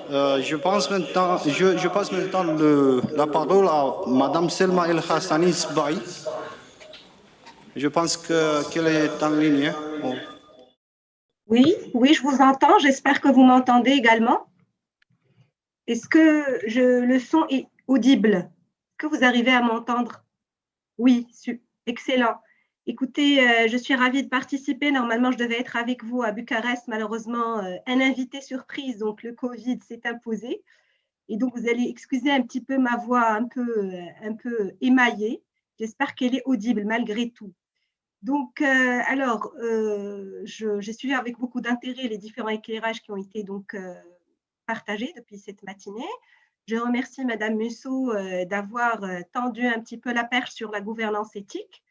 Je passe maintenant la parole à Madame Selma El Hassani Sbaï. Je pense qu'elle est en ligne, hein. Oh. Oui, oui, je vous entends. J'espère que vous m'entendez également. Est-ce que le son est audible? Est-ce que vous arrivez à m'entendre? Oui, excellent. Écoutez, je suis ravie de participer. Normalement, je devais être avec vous à Bucarest. Malheureusement, un invité surprise, donc le Covid s'est imposé. Et donc, vous allez excuser un petit peu ma voix un peu émaillée. J'espère qu'elle est audible malgré tout. Donc, j'ai suivi avec beaucoup d'intérêt les différents éclairages qui ont été partagés depuis cette matinée. Je remercie Madame Musso d'avoir tendu un petit peu la perche sur la gouvernance éthique.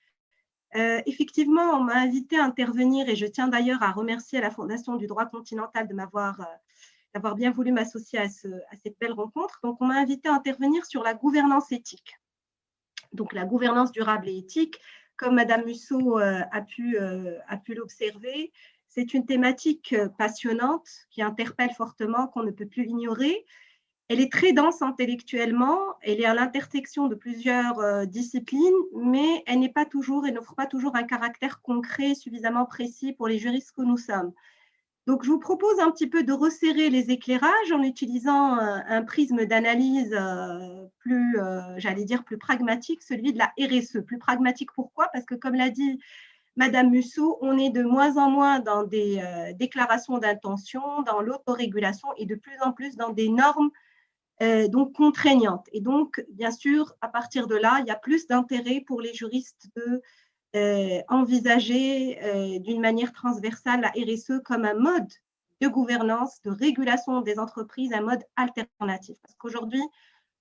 Effectivement, on m'a invité à intervenir et je tiens d'ailleurs à remercier la Fondation du droit continental d'avoir bien voulu m'associer à cette belle rencontre. Donc, on m'a invité à intervenir sur la gouvernance éthique. Donc, la gouvernance durable et éthique, comme Madame Musso a pu l'observer, c'est une thématique passionnante qui interpelle fortement, qu'on ne peut plus ignorer. Elle est très dense intellectuellement, elle est à l'intersection de plusieurs disciplines, mais elle n'offre pas toujours un caractère concret suffisamment précis pour les juristes que nous sommes. Donc, je vous propose un petit peu de resserrer les éclairages en utilisant un prisme d'analyse j'allais dire, plus pragmatique, celui de la RSE. Plus pragmatique, pourquoi? Parce que, comme l'a dit Madame Musso, on est de moins en moins dans des déclarations d'intention, dans l'autorégulation et de plus en plus dans des normes donc contraignantes. Et donc, bien sûr, à partir de là, il y a plus d'intérêt pour les juristes de envisager d'une manière transversale la RSE comme un mode de gouvernance, de régulation des entreprises, un mode alternatif. Parce qu'aujourd'hui,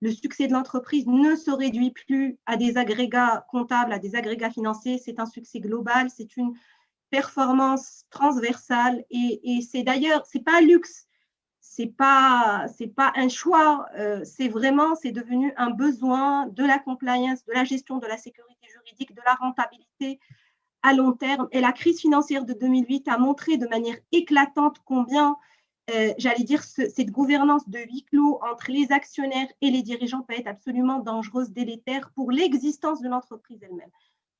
le succès de l'entreprise ne se réduit plus à des agrégats comptables, à des agrégats financiers, c'est un succès global, c'est une performance transversale et c'est d'ailleurs, c'est pas un luxe, c'est pas un choix, c'est devenu un besoin de la compliance, de la gestion de la sécurité juridique, de la rentabilité à long terme. Et la crise financière de 2008 a montré de manière éclatante combien, j'allais dire, cette gouvernance de huis clos entre les actionnaires et les dirigeants peut être absolument dangereuse, délétère pour l'existence de l'entreprise elle-même.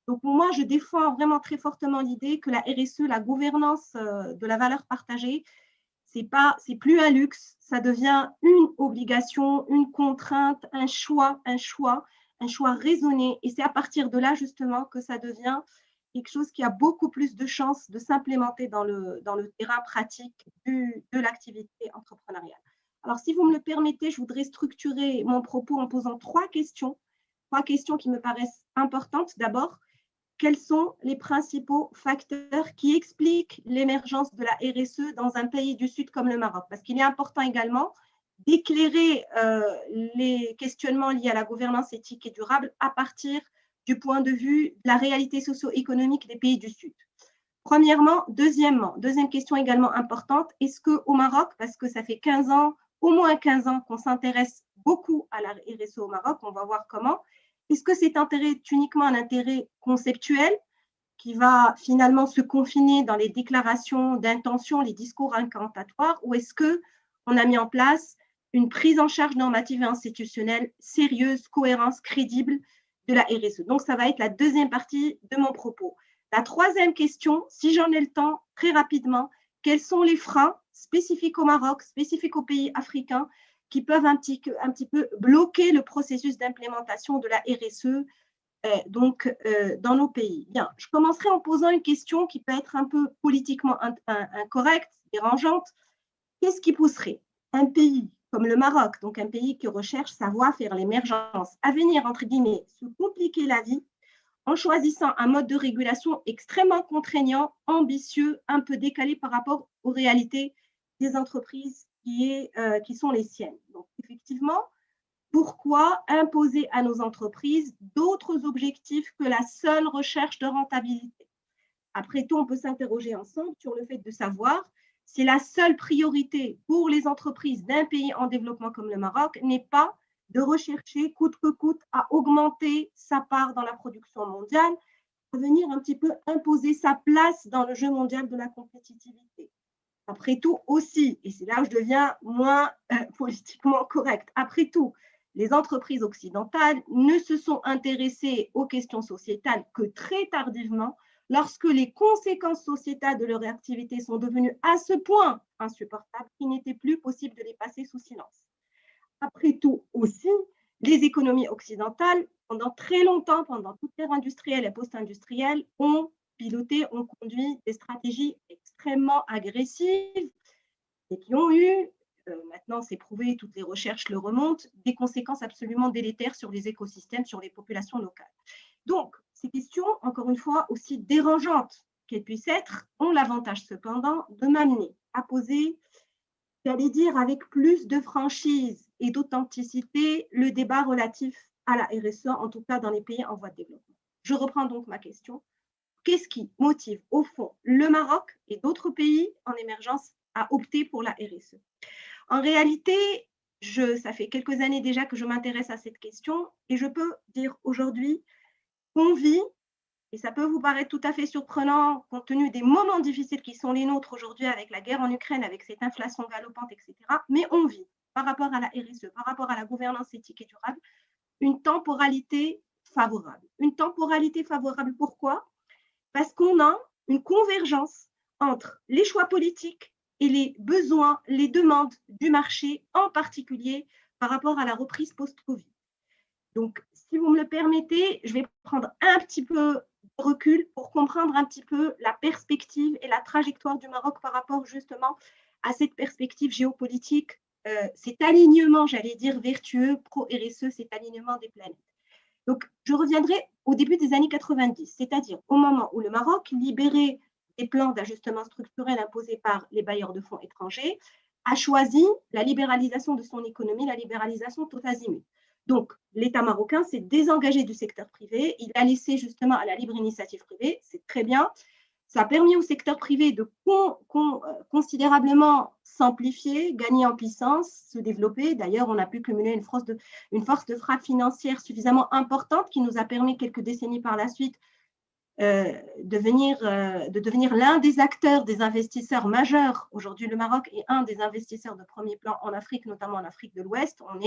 Donc, moi, je défends vraiment très fortement l'idée que la RSE, la gouvernance de la valeur partagée, c'est plus un luxe, ça devient une obligation, une contrainte, un choix raisonné. Et c'est à partir de là, justement, que ça devient quelque chose qui a beaucoup plus de chances de s'implémenter dans le terrain pratique de l'activité entrepreneuriale. Alors, si vous me le permettez, je voudrais structurer mon propos en posant trois questions qui me paraissent importantes. D'abord, quels sont les principaux facteurs qui expliquent l'émergence de la RSE dans un pays du Sud comme le Maroc? Parce qu'il est important également d'éclairer les questionnements liés à la gouvernance éthique et durable à partir du point de vue de la réalité socio-économique des pays du Sud. Premièrement, deuxième question également importante, est-ce qu'au Maroc, parce que ça fait 15 ans, au moins 15 ans qu'on s'intéresse beaucoup à la RSE au Maroc, on va voir comment, est-ce que cet intérêt est uniquement un intérêt conceptuel qui va finalement se confiner dans les déclarations d'intention, les discours incantatoires, ou est-ce qu'on a mis en place une prise en charge normative et institutionnelle sérieuse, cohérente, crédible de la RSE? Donc, ça va être la deuxième partie de mon propos. La troisième question, si j'en ai le temps, très rapidement, quels sont les freins spécifiques au Maroc, spécifiques aux pays africains, qui peuvent un petit peu bloquer le processus d'implémentation de la RSE dans nos pays? Bien, je commencerai en posant une question qui peut être un peu politiquement incorrecte, dérangeante. Qu'est-ce qui pousserait un pays comme le Maroc, donc un pays qui recherche sa voie vers l'émergence, à venir, entre guillemets, se compliquer la vie en choisissant un mode de régulation extrêmement contraignant, ambitieux, un peu décalé par rapport aux réalités des entreprises qui sont les siennes? Donc, effectivement, pourquoi imposer à nos entreprises d'autres objectifs que la seule recherche de rentabilité? Après tout, on peut s'interroger ensemble sur le fait de savoir si la seule priorité pour les entreprises d'un pays en développement comme le Maroc n'est pas de rechercher coûte que coûte à augmenter sa part dans la production mondiale, à venir un petit peu imposer sa place dans le jeu mondial de la compétitivité. Après tout aussi, et c'est là où je deviens moins politiquement correcte, après tout, les entreprises occidentales ne se sont intéressées aux questions sociétales que très tardivement, lorsque les conséquences sociétales de leur activité sont devenues à ce point insupportables qu'il n'était plus possible de les passer sous silence. Après tout aussi, les économies occidentales, pendant très longtemps, pendant toute l'ère industrielle et post-industrielle, ont piloté, ont conduit des stratégies extrêmement agressives et qui ont eu, maintenant c'est prouvé, toutes les recherches le remontent, des conséquences absolument délétères sur les écosystèmes, sur les populations locales. Donc, ces questions, encore une fois, aussi dérangeantes qu'elles puissent être, ont l'avantage cependant de m'amener à poser, j'allais dire, avec plus de franchise et d'authenticité, le débat relatif à la RSE, en tout cas dans les pays en voie de développement. Je reprends donc ma question. Qu'est-ce qui motive au fond le Maroc et d'autres pays en émergence à opter pour la RSE? En réalité, ça fait quelques années déjà que je m'intéresse à cette question et je peux dire aujourd'hui qu'on vit, et ça peut vous paraître tout à fait surprenant compte tenu des moments difficiles qui sont les nôtres aujourd'hui avec la guerre en Ukraine, avec cette inflation galopante, etc. Mais on vit, par rapport à la RSE, par rapport à la gouvernance éthique et durable, une temporalité favorable. Une temporalité favorable, pourquoi? Parce qu'on a une convergence entre les choix politiques et les besoins, les demandes du marché, en particulier par rapport à la reprise post-Covid. Donc, si vous me le permettez, je vais prendre un petit peu de recul pour comprendre un petit peu la perspective et la trajectoire du Maroc par rapport justement à cette perspective géopolitique, cet alignement, j'allais dire, vertueux, pro-RSE, cet alignement des planètes. Donc, je reviendrai au début des années 90, c'est-à-dire au moment où le Maroc, libéré des plans d'ajustement structurel imposés par les bailleurs de fonds étrangers, a choisi la libéralisation de son économie, la libéralisation tout azimut. Donc, l'État marocain s'est désengagé du secteur privé, il a laissé justement à la libre initiative privée, c'est très bien. Ça a permis au secteur privé de considérablement s'amplifier, gagner en puissance, se développer. D'ailleurs, on a pu cumuler une force de frappe financière suffisamment importante qui nous a permis quelques décennies par la suite de devenir l'un des acteurs, des investisseurs majeurs. Aujourd'hui, le Maroc est un des investisseurs de premier plan en Afrique, notamment en Afrique de l'Ouest. On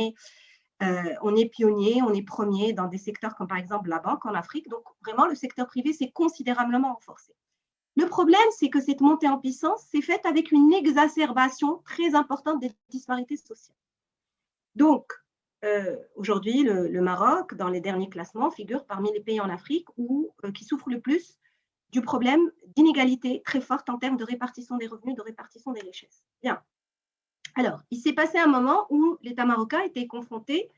est pionnier, on est premier dans des secteurs comme par exemple la banque en Afrique. Donc, vraiment, le secteur privé s'est considérablement renforcé. Le problème, c'est que cette montée en puissance s'est faite avec une exacerbation très importante des disparités sociales. Donc, aujourd'hui, le Maroc, dans les derniers classements, figure parmi les pays en Afrique qui souffrent le plus du problème d'inégalité très forte en termes de répartition des revenus, de répartition des richesses. Bien. Alors, il s'est passé un moment où l'État marocain était confronté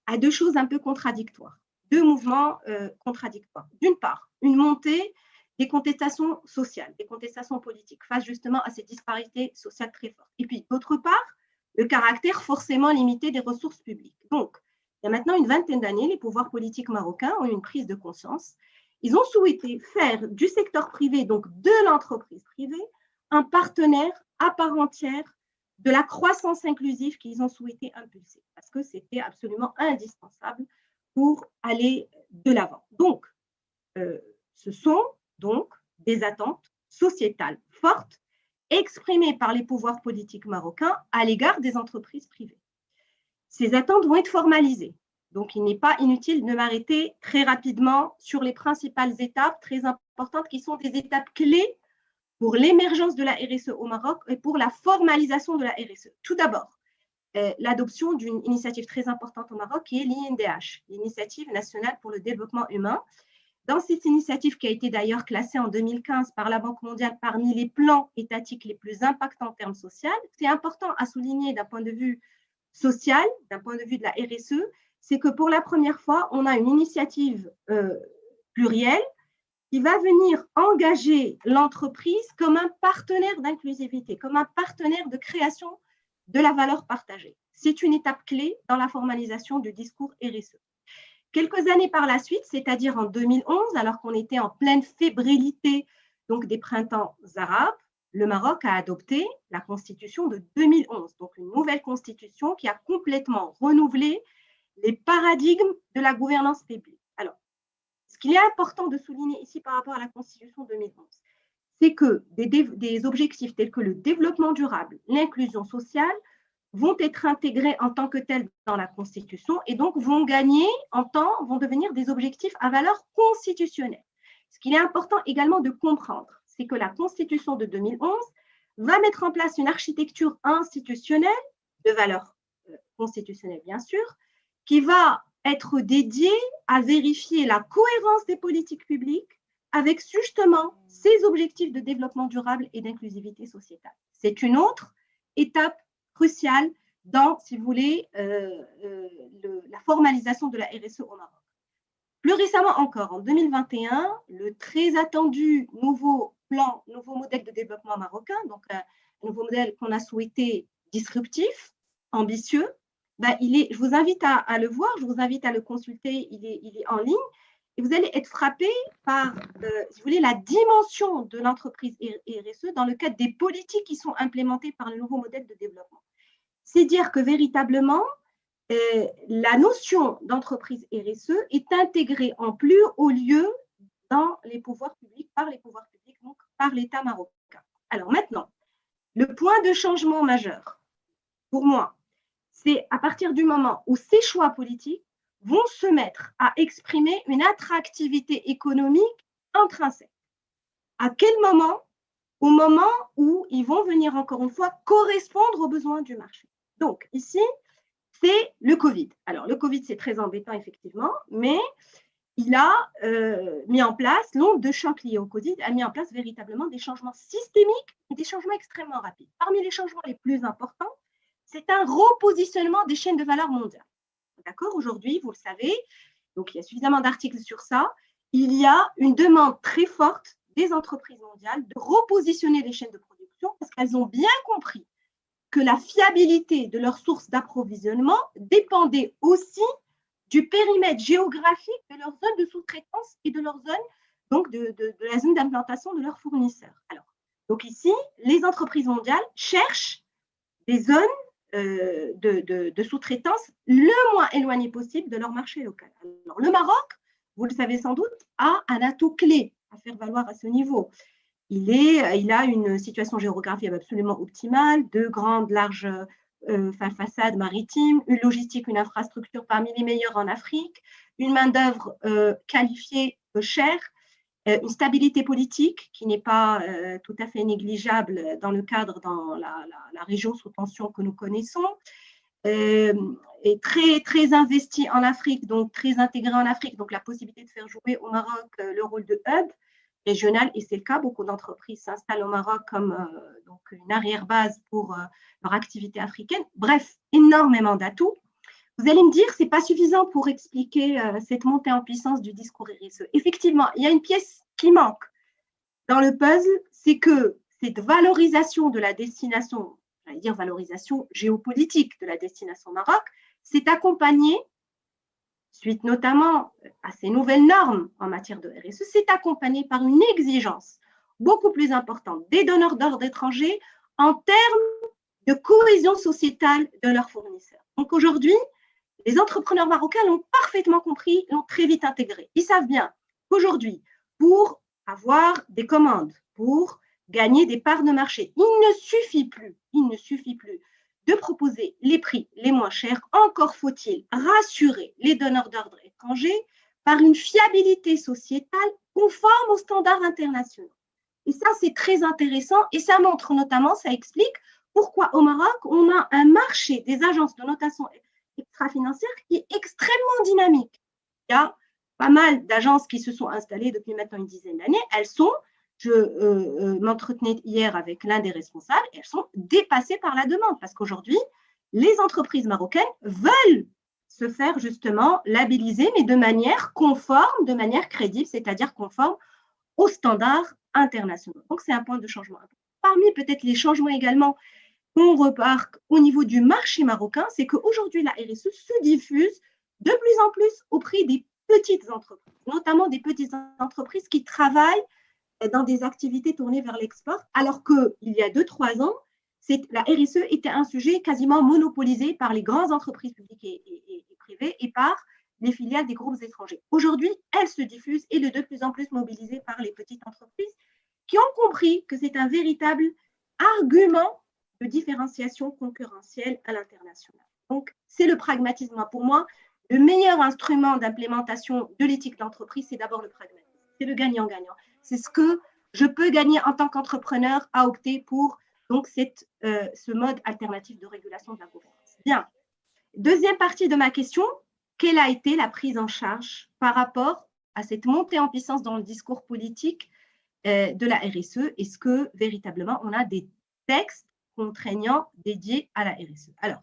à deux choses un peu contradictoires, deux mouvements contradictoires. D'une part, une montée des contestations sociales, des contestations politiques face justement à ces disparités sociales très fortes. Et puis, d'autre part, le caractère forcément limité des ressources publiques. Donc, il y a maintenant une vingtaine d'années, les pouvoirs politiques marocains ont eu une prise de conscience. Ils ont souhaité faire du secteur privé, donc de l'entreprise privée, un partenaire à part entière de la croissance inclusive qu'ils ont souhaité impulser, parce que c'était absolument indispensable pour aller de l'avant. Donc, ce sont donc des attentes sociétales fortes exprimées par les pouvoirs politiques marocains à l'égard des entreprises privées. Ces attentes vont être formalisées. Donc, il n'est pas inutile de m'arrêter très rapidement sur les principales étapes très importantes qui sont des étapes clés pour l'émergence de la RSE au Maroc et pour la formalisation de la RSE. Tout d'abord, l'adoption d'une initiative très importante au Maroc qui est l'INDH, l'Initiative nationale pour le développement humain. Dans cette initiative qui a été d'ailleurs classée en 2015 par la Banque mondiale parmi les plans étatiques les plus impactants en termes sociaux, c'est important à souligner d'un point de vue social, d'un point de vue de la RSE, c'est que pour la première fois, on a une initiative plurielle qui va venir engager l'entreprise comme un partenaire d'inclusivité, comme un partenaire de création de la valeur partagée. C'est une étape clé dans la formalisation du discours RSE. Quelques années par la suite, c'est-à-dire en 2011, alors qu'on était en pleine fébrilité donc des printemps arabes, le Maroc a adopté la constitution de 2011, donc une nouvelle constitution qui a complètement renouvelé les paradigmes de la gouvernance publique. Alors, ce qu'il est important de souligner ici par rapport à la constitution 2011, c'est que des objectifs tels que le développement durable, l'inclusion sociale, vont être intégrés en tant que tels dans la Constitution et donc vont gagner en temps, vont devenir des objectifs à valeur constitutionnelle. Ce qu'il est important également de comprendre, c'est que la Constitution de 2011 va mettre en place une architecture institutionnelle de valeur constitutionnelle, bien sûr, qui va être dédiée à vérifier la cohérence des politiques publiques avec justement ces objectifs de développement durable et d'inclusivité sociétale. C'est une autre étape cruciale dans, si vous voulez, la formalisation de la RSE au Maroc. Plus récemment encore, en 2021, le très attendu nouveau modèle de développement marocain, donc un nouveau modèle qu'on a souhaité disruptif, ambitieux, je vous invite à le voir, je vous invite à le consulter, il est en ligne, et vous allez être frappé par, si vous voulez, la dimension de l'entreprise RSE dans le cadre des politiques qui sont implémentées par le nouveau modèle de développement. C'est dire que véritablement, la notion d'entreprise RSE est intégrée en plus haut lieu dans les pouvoirs publics, par les pouvoirs publics, donc par l'État marocain. Alors maintenant, le point de changement majeur, pour moi, c'est à partir du moment où ces choix politiques vont se mettre à exprimer une attractivité économique intrinsèque. À quel moment? Au moment où ils vont venir, encore une fois, correspondre aux besoins du marché. Donc, ici, c'est le Covid. Alors, le Covid, c'est très embêtant, effectivement, mais il a mis en place, l'onde de choc liée au Covid, a mis en place véritablement des changements systémiques et des changements extrêmement rapides. Parmi les changements les plus importants, c'est un repositionnement des chaînes de valeur mondiales. D'accord? Aujourd'hui, vous le savez, donc il y a suffisamment d'articles sur ça, il y a une demande très forte des entreprises mondiales de repositionner les chaînes de production parce qu'elles ont bien compris que la fiabilité de leurs sources d'approvisionnement dépendait aussi du périmètre géographique de leur zone de sous-traitance et de leur zone, donc de la zone d'implantation de leurs fournisseurs. Alors, donc ici, les entreprises mondiales cherchent des zones de sous-traitance le moins éloignées possible de leur marché local. Alors, le Maroc, vous le savez sans doute, a un atout clé à faire valoir à ce niveau. Il a une situation géographique absolument optimale, de grandes, larges façades maritimes, une logistique, une infrastructure parmi les meilleures en Afrique, une main-d'œuvre qualifiée, chère, une stabilité politique qui n'est pas tout à fait négligeable dans la région sous tension que nous connaissons, est très, très investi en Afrique, donc très intégré en Afrique, donc la possibilité de faire jouer au Maroc le rôle de hub régional, et c'est le cas, beaucoup d'entreprises s'installent au Maroc comme donc une arrière-base pour leur activité africaine. Bref, énormément d'atouts. Vous allez me dire, ce n'est pas suffisant pour expliquer cette montée en puissance du discours RSE. Effectivement, il y a une pièce qui manque dans le puzzle, c'est que cette valorisation de la destination, j'allais dire valorisation géopolitique de la destination Maroc, s'est accompagnée, suite notamment à ces nouvelles normes en matière de RSE, s'est accompagnée par une exigence beaucoup plus importante des donneurs d'ordre étrangers en termes de cohésion sociétale de leurs fournisseurs. Donc aujourd'hui, les entrepreneurs marocains l'ont parfaitement compris, l'ont très vite intégré. Ils savent bien qu'aujourd'hui, pour avoir des commandes, pour gagner des parts de marché, il ne suffit plus de proposer les prix les moins chers. Encore faut-il rassurer les donneurs d'ordre étrangers par une fiabilité sociétale conforme aux standards internationaux. Et ça, c'est très intéressant et ça montre notamment, ça explique pourquoi au Maroc, on a un marché des agences de notation extra-financière qui est extrêmement dynamique. Il y a pas mal d'agences qui se sont installées depuis maintenant une dizaine d'années. Elles sont, je m'entretenais hier avec l'un des responsables, elles sont dépassées par la demande parce qu'aujourd'hui, les entreprises marocaines veulent se faire justement labelliser, mais de manière conforme, de manière crédible, c'est-à-dire conforme aux standards internationaux. Donc, c'est un point de changement. Parmi peut-être les changements également qu'on remarque au niveau du marché marocain, c'est qu'aujourd'hui, la RSE se diffuse de plus en plus auprès des petites entreprises, notamment des petites entreprises qui travaillent dans des activités tournées vers l'export, alors qu'il y a 2-3 ans, la RSE était un sujet quasiment monopolisé par les grandes entreprises publiques et privées et par les filiales des groupes étrangers. Aujourd'hui, elle se diffuse et est de plus en plus mobilisée par les petites entreprises qui ont compris que c'est un véritable argument de différenciation concurrentielle à l'international. Donc, c'est le pragmatisme. Pour moi, le meilleur instrument d'implémentation de l'éthique d'entreprise, c'est d'abord le pragmatisme. C'est le gagnant-gagnant. C'est ce que je peux gagner en tant qu'entrepreneur à opter pour donc, ce mode alternatif de régulation de la gouvernance. Bien. Deuxième partie de ma question, quelle a été la prise en charge par rapport à cette montée en puissance dans le discours politique de la RSE? Est-ce que véritablement on a des textes contraignants dédiés à la RSE? Alors,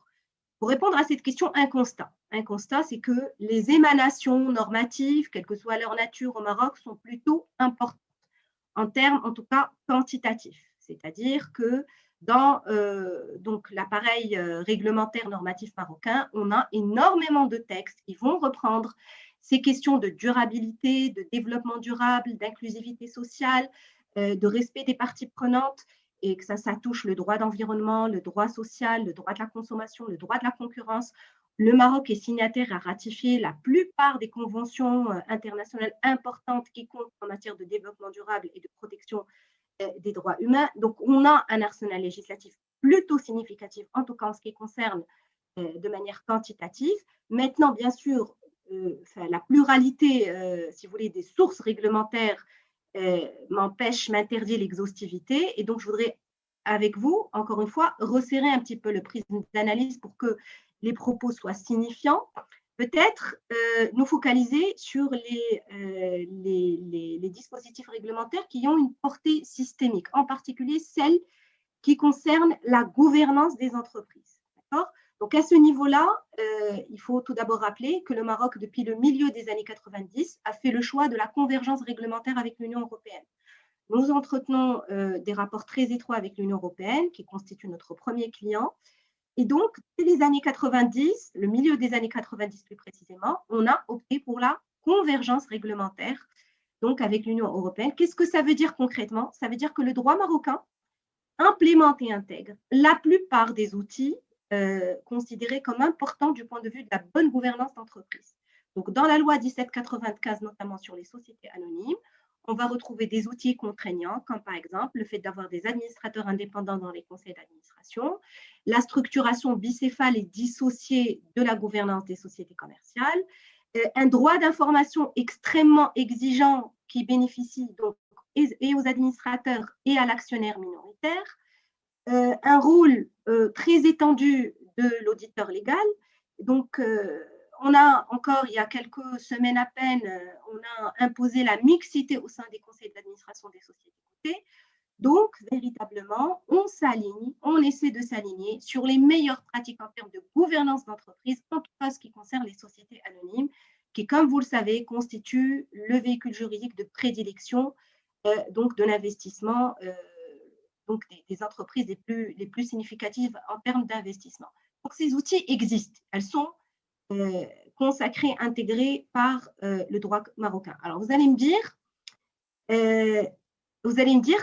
pour répondre à cette question, un constat. Un constat, c'est que les émanations normatives, quelle que soit leur nature au Maroc, sont plutôt importantes en termes, en tout cas, quantitatifs. C'est-à-dire que dans l'appareil réglementaire normatif marocain, on a énormément de textes qui vont reprendre ces questions de durabilité, de développement durable, d'inclusivité sociale, de respect des parties prenantes, et que ça touche le droit d'environnement, le droit social, le droit de la consommation, le droit de la concurrence. Le Maroc est signataire à ratifier la plupart des conventions internationales importantes qui comptent en matière de développement durable et de protection des droits humains. Donc, on a un arsenal législatif plutôt significatif, en tout cas en ce qui concerne de manière quantitative. Maintenant, bien sûr, la pluralité, si vous voulez, des sources réglementaires m'interdit l'exhaustivité. Et donc, je voudrais, avec vous, encore une fois, resserrer un petit peu le prisme d'analyse pour que les propos soient signifiants. Peut-être nous focaliser sur les dispositifs réglementaires qui ont une portée systémique, en particulier celles qui concernent la gouvernance des entreprises. Donc, à ce niveau-là, il faut tout d'abord rappeler que le Maroc, depuis le milieu des années 90, a fait le choix de la convergence réglementaire avec l'Union européenne. Nous entretenons des rapports très étroits avec l'Union européenne, qui constitue notre premier client. Et donc, dès les années 90, le milieu des années 90 plus précisément, on a opté pour la convergence réglementaire, donc avec l'Union européenne. Qu'est-ce que ça veut dire concrètement? Ça veut dire que le droit marocain implémente et intègre la plupart des outils considérés comme importants du point de vue de la bonne gouvernance d'entreprise. Donc, dans la loi 1795, notamment sur les sociétés anonymes, on va retrouver des outils contraignants, comme par exemple le fait d'avoir des administrateurs indépendants dans les conseils d'administration, la structuration bicéphale et dissociée de la gouvernance des sociétés commerciales, un droit d'information extrêmement exigeant qui bénéficie donc et aux administrateurs et à l'actionnaire minoritaire, un rôle très étendu de l'auditeur légal. Donc, on a encore, il y a quelques semaines à peine, on a imposé la mixité au sein des conseils d'administration des sociétés cotées. Donc, véritablement, on s'aligne, on essaie de s'aligner sur les meilleures pratiques en termes de gouvernance d'entreprise, en tout cas ce qui concerne les sociétés anonymes, qui, comme vous le savez, constituent le véhicule juridique de prédilection donc de l'investissement donc des entreprises les plus significatives en termes d'investissement. Donc, ces outils existent. Elles sont consacrées, intégrées par le droit marocain. Alors, vous allez me dire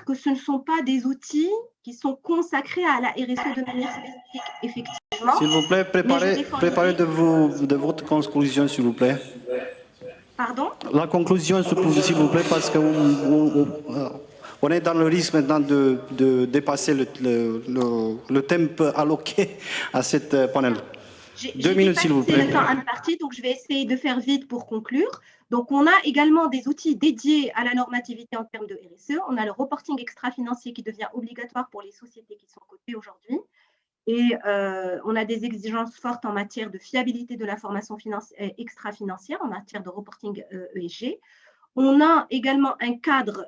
que ce ne sont pas des outils qui sont consacrés à la RSE de manière spécifique, effectivement. S'il vous plaît, préparez de votre conclusion, s'il vous plaît. Pardon? La conclusion, s'il vous plaît, parce qu'on est dans le risque maintenant de dépasser le tempo alloqué à cette panel. 2 minutes, s'il vous plaît. Le temps imparti, donc je vais essayer de faire vite pour conclure. Donc, on a également des outils dédiés à la normativité en termes de RSE. On a le reporting extra-financier qui devient obligatoire pour les sociétés qui sont cotées aujourd'hui. Et on a des exigences fortes en matière de fiabilité de l'information extra-financière, en matière de reporting ESG. On a également un cadre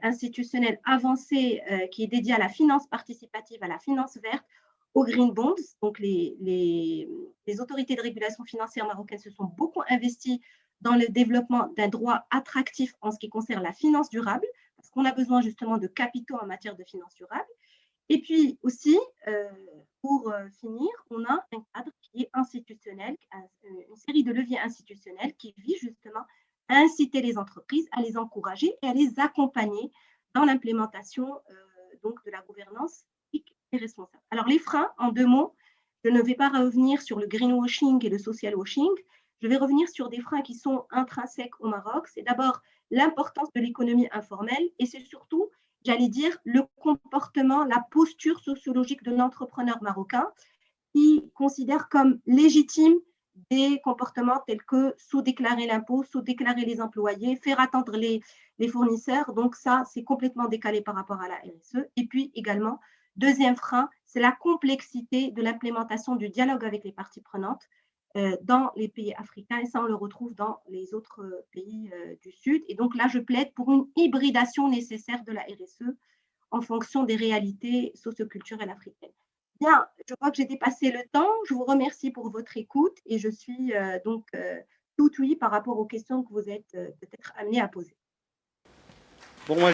institutionnel avancé qui est dédié à la finance participative, à la finance verte, aux green bonds. Donc, les autorités de régulation financière marocaines se sont beaucoup investies dans le développement d'un droit attractif en ce qui concerne la finance durable, parce qu'on a besoin justement de capitaux en matière de finance durable. Et puis aussi, pour finir, on a un cadre qui est institutionnel, une série de leviers institutionnels qui visent justement à inciter les entreprises, à les encourager et à les accompagner dans l'implémentation donc de la gouvernance éthique et responsable. Alors, les freins, en 2 mots, je ne vais pas revenir sur le greenwashing et le social washing. Je vais revenir sur des freins qui sont intrinsèques au Maroc. C'est d'abord l'importance de l'économie informelle et c'est surtout j'allais dire, le comportement, la posture sociologique de l'entrepreneur marocain qui considère comme légitime des comportements tels que sous-déclarer l'impôt, sous-déclarer les employés, faire attendre les fournisseurs. Donc ça, c'est complètement décalé par rapport à la RSE. Et puis également, deuxième frein, c'est la complexité de l'implémentation du dialogue avec les parties prenantes dans les pays africains. Et ça, on le retrouve dans les autres pays du Sud. Et donc là, je plaide pour une hybridation nécessaire de la RSE en fonction des réalités socioculturelles africaines. Bien, je crois que j'ai dépassé le temps. Je vous remercie pour votre écoute et je suis donc tout oui par rapport aux questions que vous êtes peut-être amenés à poser. Bon, moi,